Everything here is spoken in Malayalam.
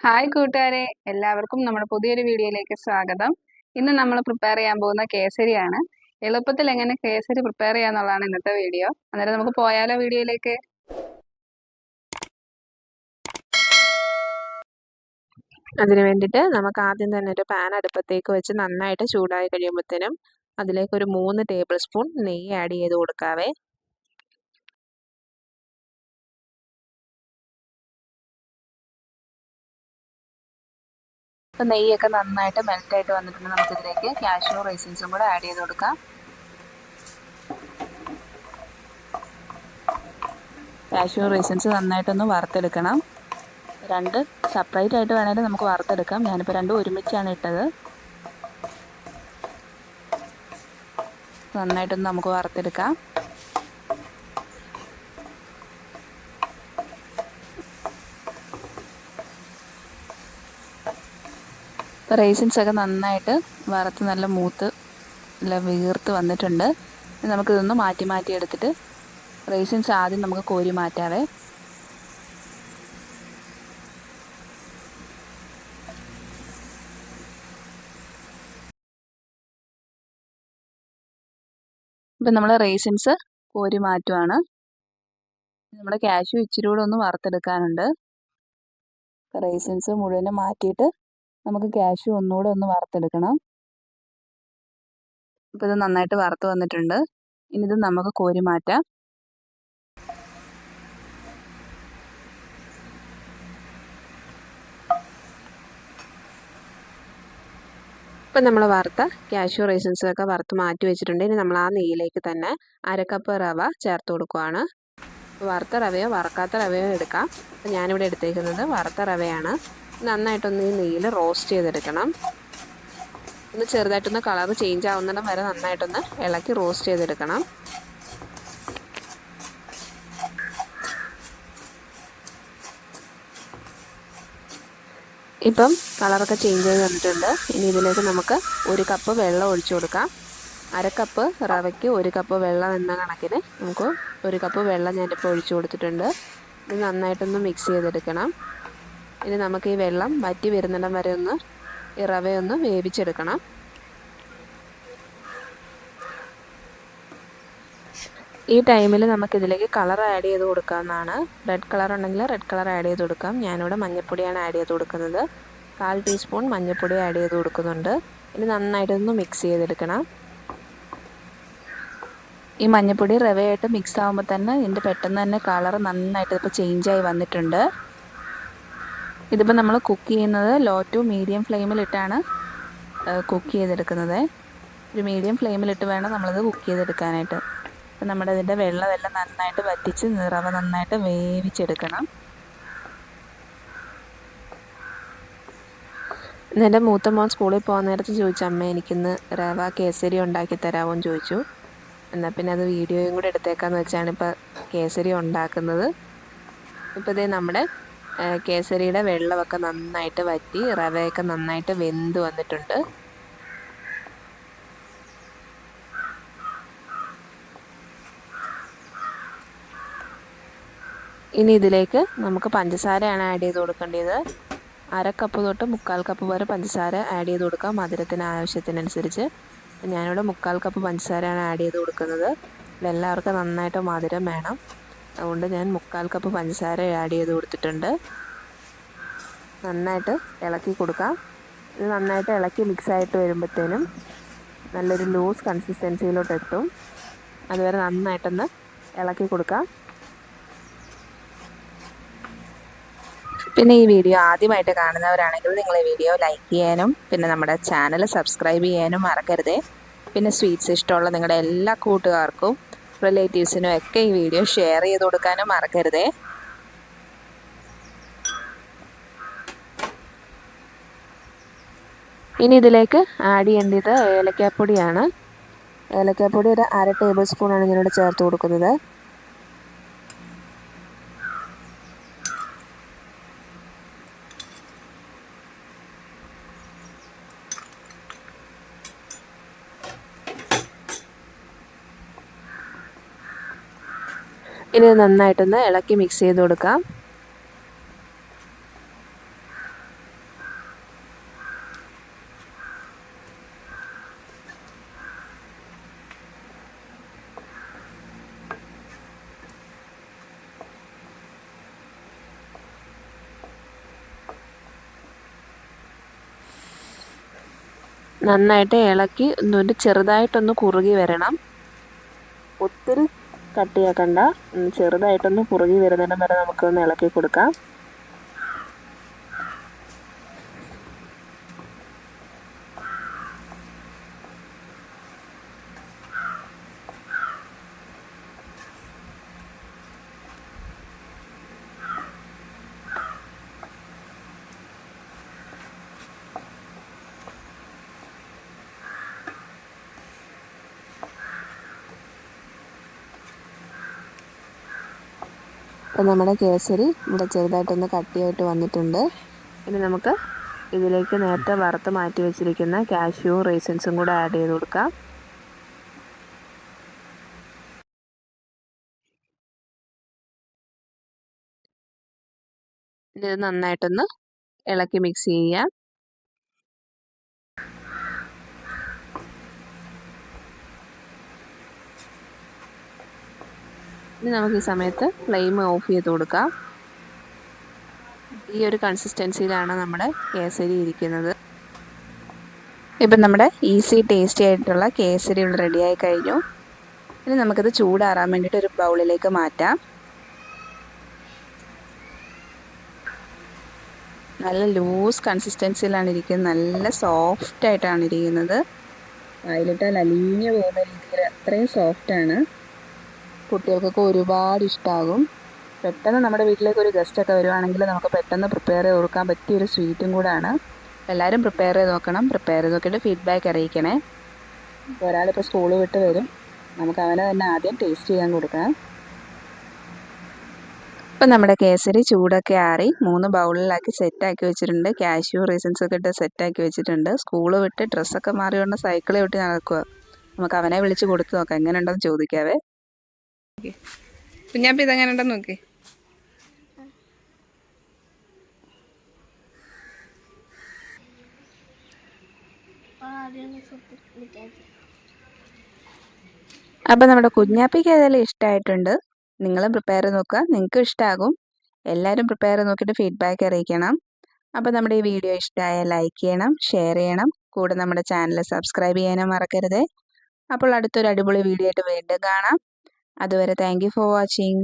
ഹായ് കൂട്ടുകാരെ, എല്ലാവർക്കും നമ്മുടെ പുതിയൊരു വീഡിയോയിലേക്ക് സ്വാഗതം. ഇന്ന് നമ്മൾ പ്രിപ്പയർ ചെയ്യാൻ പോകുന്ന കേസരിയാണ്. എളുപ്പത്തിൽ എങ്ങനെ കേസരി പ്രിപ്പയർ ചെയ്യാന്നുള്ളതാണ് ഇന്നത്തെ വീഡിയോ. അന്നേരം നമുക്ക് പോയാലോ വീഡിയോയിലേക്ക്. അതിന് വേണ്ടിയിട്ട് നമുക്ക് ആദ്യം തന്നെ ഒരു പാൻ അടുപ്പത്തേക്ക് വെച്ച് നന്നായിട്ട് ചൂടായി കഴിയുമ്പോഴത്തേനും അതിലേക്ക് ഒരു 3 ടേബിൾ സ്പൂൺ നെയ്യ് ആഡ് ചെയ്ത് കൊടുക്കാവേ. അപ്പം നെയ്യൊക്കെ നന്നായിട്ട് മെൽറ്റായിട്ട് വന്നിട്ടുണ്ട്. നമുക്കിതിലേക്ക് കാഷ്യൂ റൈസിൻസും കൂടെ ആഡ് ചെയ്ത് കൊടുക്കാം. കാഷ്യൂ റൈസിൻസ് നന്നായിട്ടൊന്ന് വറുത്തെടുക്കണം. രണ്ട് സെപ്പറേറ്റ് ആയിട്ട് വേണമെങ്കിൽ നമുക്ക് വറുത്തെടുക്കാം. ഞാനിപ്പോൾ രണ്ടും ഒരുമിച്ചാണ് ഇട്ടത്. നന്നായിട്ടൊന്ന് നമുക്ക് വറുത്തെടുക്കാം. റൈസിൻസ് ഒക്കെ നന്നായിട്ട് വറുത്ത് നല്ല മൂത്ത് നല്ല വീർത്ത് വന്നിട്ടുണ്ട്. നമുക്കിതൊന്ന് മാറ്റി എടുത്തിട്ട് റൈസിൻസ് ആദ്യം നമുക്ക് കോരി മാറ്റാവേ. ഇപ്പം നമ്മൾ റൈസിൻസ് കോരി മാറ്റുവാണ്. നമ്മുടെ കാഷ്യൂ ഇച്ചിരി കൂടെ ഒന്ന് വറുത്തെടുക്കാനുണ്ട്. റൈസിൻസ് മുഴുവനും മാറ്റിയിട്ട് നമുക്ക് കാഷ്യൂ ഒന്നുകൂടെ ഒന്ന് വറുത്തെടുക്കണം. അപ്പോൾ ഇത് നന്നായിട്ട് വറുത്ത് വന്നിട്ടുണ്ട്. ഇനി ഇത് നമുക്ക് കോരി മാറ്റാം. ഇപ്പം നമ്മൾ വറുത്ത കാഷ്യൂ റൈസിൻസ് ഒക്കെ വറുത്ത് മാറ്റി വെച്ചിട്ടുണ്ട്. ഇനി നമ്മൾ ആ നെയ്യിലേക്ക് തന്നെ 1/2 കപ്പ് റവ ചേർത്ത് കൊടുക്കുകയാണ്. വറുത്ത റവയോ വറുക്കാത്ത റവയോ എടുക്കാം. അപ്പം ഞാനിവിടെ എടുത്തേക്കുന്നത് വറുത്ത റവയാണ്. നന്നായിട്ടൊന്ന് ഈ നെയ്യിൽ റോസ്റ്റ് ചെയ്തെടുക്കണം. ഒന്ന് ചെറുതായിട്ടൊന്ന് കളർ ചേഞ്ച് ആവുന്നിടം വരെ നന്നായിട്ടൊന്ന് ഇളക്കി റോസ്റ്റ് ചെയ്തെടുക്കണം. ഇപ്പം കളറൊക്കെ ചേഞ്ച് ചെയ്ത് വന്നിട്ടുണ്ട്. ഇനി ഇതിലേക്ക് നമുക്ക് 1 കപ്പ് വെള്ളം ഒഴിച്ചു കൊടുക്കാം. 1/2 കപ്പ് റവയ്ക്ക് 1 കപ്പ് വെള്ളം എന്ന കണക്കിന് നമുക്ക് 1 കപ്പ് വെള്ളം ഞാനിപ്പോൾ ഒഴിച്ചു കൊടുത്തിട്ടുണ്ട്. ഇത് നന്നായിട്ടൊന്ന് മിക്സ് ചെയ്തെടുക്കണം. ഇനി നമുക്ക് ഈ വെള്ളം വറ്റി വരുന്നിടം വരെ ഒന്ന് ഈ റവയൊന്ന് വേവിച്ചെടുക്കണം. ഈ ടൈമിൽ നമുക്കിതിലേക്ക് കളർ ആഡ് ചെയ്ത് കൊടുക്കാവുന്നതാണ്. റെഡ് കളർ ഉണ്ടെങ്കിൽ റെഡ് കളർ ആഡ് ചെയ്ത് കൊടുക്കാം. ഞാനിവിടെ മഞ്ഞൾപ്പൊടിയാണ് ആഡ് ചെയ്ത് കൊടുക്കുന്നത്. 1/4 ടീസ്പൂൺ മഞ്ഞൾപ്പൊടി ആഡ് ചെയ്ത് കൊടുക്കുന്നുണ്ട്. ഇനി നന്നായിട്ടൊന്ന് മിക്സ് ചെയ്തെടുക്കണം. ഈ മഞ്ഞൾപ്പൊടി റവയായിട്ട് മിക്സ് ആകുമ്പോൾ തന്നെ ഇതിൻ്റെ പെട്ടെന്ന് തന്നെ കളർ നന്നായിട്ട് ഇപ്പോൾ ചേഞ്ചായി വന്നിട്ടുണ്ട്. ഇതിപ്പോൾ നമ്മൾ കുക്ക് ചെയ്യുന്നത് ലോ ടു മീഡിയം ഫ്ലെയിമിലിട്ടാണ് കുക്ക് ചെയ്തെടുക്കുന്നത്. ഒരു മീഡിയം ഫ്ലെയിമിലിട്ട് വേണം നമ്മളിത് കുക്ക് ചെയ്തെടുക്കാനായിട്ട്. അപ്പം നമ്മുടെ ഇതിൻ്റെ വെള്ളമെല്ലാം നന്നായിട്ട് വറ്റിച്ച് റവ നന്നായിട്ട് വേവിച്ചെടുക്കണം. എൻ്റെ മൂത്ത മോൻ സ്കൂളിൽ പോകാൻ നേരത്ത് ചോദിച്ചു, അമ്മ എനിക്കിന്ന് റവ കേസരി ഉണ്ടാക്കി തരാമോ എന്ന് ചോദിച്ചു. എന്നാൽ പിന്നെ അത് വീഡിയോയും കൂടെ എടുത്തേക്കാന്ന് വെച്ചാണ് ഇപ്പോൾ കേസരി ഉണ്ടാക്കുന്നത്. ഇപ്പോൾ ഇതേ നമ്മുടെ കേസരിയുടെ വെള്ളമൊക്കെ നന്നായിട്ട് വറ്റി റവയൊക്കെ നന്നായിട്ട് വെന്ത് വന്നിട്ടുണ്ട്. ഇനി ഇതിലേക്ക് നമുക്ക് പഞ്ചസാരയാണ് ആഡ് ചെയ്ത് കൊടുക്കേണ്ടത്. 1/2 കപ്പ് തൊട്ട് 1/4 കപ്പ് വരെ പഞ്ചസാര ആഡ് ചെയ്ത് കൊടുക്കാം, മധുരത്തിന് ആവശ്യത്തിനനുസരിച്ച്. ഞാനിവിടെ 1/4 കപ്പ് പഞ്ചസാരയാണ് ആഡ് ചെയ്ത് കൊടുക്കുന്നത്. എല്ലാവർക്കും നന്നായിട്ട് മധുരം വേണം, അതുകൊണ്ട് ഞാൻ 1/4 കപ്പ് പഞ്ചസാര ആഡ് ചെയ്ത് കൊടുത്തിട്ടുണ്ട്. നന്നായിട്ട് ഇളക്കി കൊടുക്കാം. ഇത് നന്നായിട്ട് ഇളക്കി മിക്സായിട്ട് വരുമ്പോഴത്തേനും നല്ലൊരു ലൂസ് കൺസിസ്റ്റൻസിയിലോട്ട് എത്തും. അതുവരെ നന്നായിട്ടൊന്ന് ഇളക്കി കൊടുക്കാം. പിന്നെ ഈ വീഡിയോ ആദ്യമായിട്ട് കാണുന്നവരാണെങ്കിൽ നിങ്ങൾ ഈ വീഡിയോ ലൈക്ക് ചെയ്യാനും പിന്നെ നമ്മുടെ ചാനൽ സബ്സ്ക്രൈബ് ചെയ്യാനും മറക്കരുതേ. പിന്നെ സ്വീറ്റ്സ് ഇഷ്ടമുള്ള നിങ്ങളുടെ എല്ലാ കൂട്ടുകാർക്കും റിലേറ്റീവ്സിനും ഒക്കെ ഈ വീഡിയോ ഷെയർ ചെയ്ത് കൊടുക്കാനും മറക്കരുതേ. ഇനി ഇതിലേക്ക് ആഡ് ചെയ്യേണ്ടത് ഏലക്കാപ്പൊടിയാണ്. ഏലക്കാപ്പൊടി ഒരു 1/2 ടേബിൾ സ്പൂണാണ് ഞാനിവിടെ ചേർത്ത് കൊടുക്കുന്നത്. ഇനി നന്നായിട്ടൊന്ന് ഇളക്കി മിക്സ് ചെയ്ത് കൊടുക്കാം. നന്നായിട്ട് ഇളക്കി ഒന്നുകൊണ്ട് ചെറുതായിട്ടൊന്ന് കുറുകി വരണം. ഒത്തിരി കട്ടിയാക്കണ്ട, ചെറുതായിട്ടൊന്ന് കുറുകി വരുന്നിടം വരെ നമുക്കൊന്ന് ഇളക്കി കൊടുക്കാം. അപ്പോൾ നമ്മുടെ കേസരി ഇവിടെ ചെറുതായിട്ടൊന്ന് കട്ടിയായിട്ട് വന്നിട്ടുണ്ട്. ഇനി നമുക്ക് ഇതിലേക്ക് നേരത്തെ വറുത്ത് മാറ്റി വെച്ചിരിക്കുന്ന കാഷ്യൂ റൈസിൻസും കൂടെ ആഡ് ചെയ്ത് കൊടുക്കാം. ഇത് നന്നായിട്ടൊന്ന് ഇളക്കി മിക്സ് ചെയ്യാം. ഇനി നമുക്ക് ഈ സമയത്ത് ഫ്ലെയിം ഓഫ് ചെയ്ത് കൊടുക്കാം. ഈ ഒരു കൺസിസ്റ്റൻസിയിലാണ് നമ്മുടെ കേസരി ഇരിക്കുന്നത്. ഇപ്പം നമ്മുടെ ഈസി ടേസ്റ്റി ആയിട്ടുള്ള കേസരി ഇവിടെ റെഡിയായി കഴിഞ്ഞു. ഇനി നമുക്കിത് ചൂടാറാൻ വേണ്ടിയിട്ട് ഒരു ബൗളിലേക്ക് മാറ്റാം. നല്ല ലൂസ് കൺസിസ്റ്റൻസിയിലാണ് ഇരിക്കുന്നത്, നല്ല സോഫ്റ്റ് ആയിട്ടാണ് ഇരിക്കുന്നത്. അതിലിട്ടാൽ അലിഞ്ഞു പോകുന്ന രീതിയിൽ അത്രയും സോഫ്റ്റാണ്. കുട്ടികൾക്കൊക്കെ ഒരുപാട് ഇഷ്ടമാകും. പെട്ടെന്ന് നമ്മുടെ വീട്ടിലേക്ക് ഒരു ഗസ്റ്റൊക്കെ വരുവാണെങ്കിൽ നമുക്ക് പെട്ടെന്ന് പ്രിപ്പയർ ചെയ്ത് കൊടുക്കാൻ പറ്റിയൊരു സ്വീറ്റും കൂടാണ്. എല്ലാവരും പ്രിപ്പയർ ചെയ്ത് നോക്കണം. പ്രിപ്പയർ ചെയ്ത് നോക്കിയിട്ട് ഫീഡ്ബാക്ക് അറിയിക്കണേ. ഒരാളിപ്പോൾ സ്കൂൾ വിട്ട് വരും, നമുക്ക് അവനെ തന്നെ ആദ്യം ടേസ്റ്റ് ചെയ്യാൻ കൊടുക്കാം. ഇപ്പം നമ്മുടെ കേസരി ചൂടൊക്കെ ആറി 3 ബൗളിലാക്കി സെറ്റാക്കി വെച്ചിട്ടുണ്ട്. കാഷ്യൂ റൈസിൻസൊക്കെ ഇട്ട് സെറ്റാക്കി വെച്ചിട്ടുണ്ട്. സ്കൂള് വിട്ട് ഡ്രസ്സൊക്കെ മാറി കൊണ്ട് സൈക്കിളിൽ വിട്ട് നടക്കുക. നമുക്ക് അവനെ വിളിച്ച് കൊടുത്ത് നോക്കാം, എങ്ങനെ ഉണ്ടെന്ന് ചോദിക്കാവേ. കുഞ്ഞാപ്പി ഇതെങ്ങനെ ഉണ്ടെന്ന് നോക്കി. അപ്പം നമ്മുടെ കുഞ്ഞാപ്പിക്ക് ഏതായാലും ഇഷ്ടമായിട്ടുണ്ട്. നിങ്ങളും പ്രിപ്പയർ ചെയ്ത് നോക്കുക, നിങ്ങൾക്ക് ഇഷ്ടമാകും. എല്ലാവരും പ്രിപ്പയർ ചെയ്ത് നോക്കിയിട്ട് ഫീഡ്ബാക്ക് അറിയിക്കണം. അപ്പോൾ നമ്മുടെ ഈ വീഡിയോ ഇഷ്ടമായാൽ ലൈക്ക് ചെയ്യണം, ഷെയർ ചെയ്യണം, കൂടെ നമ്മുടെ ചാനൽ സബ്സ്ക്രൈബ് ചെയ്യാനും മറക്കരുത്. അപ്പോൾ അടുത്തൊരു അടിപൊളി വീഡിയോ ആയിട്ട് വീണ്ടും കാണാം. അതുവരെ താങ്ക് യു ഫോർ വാച്ചിങ്.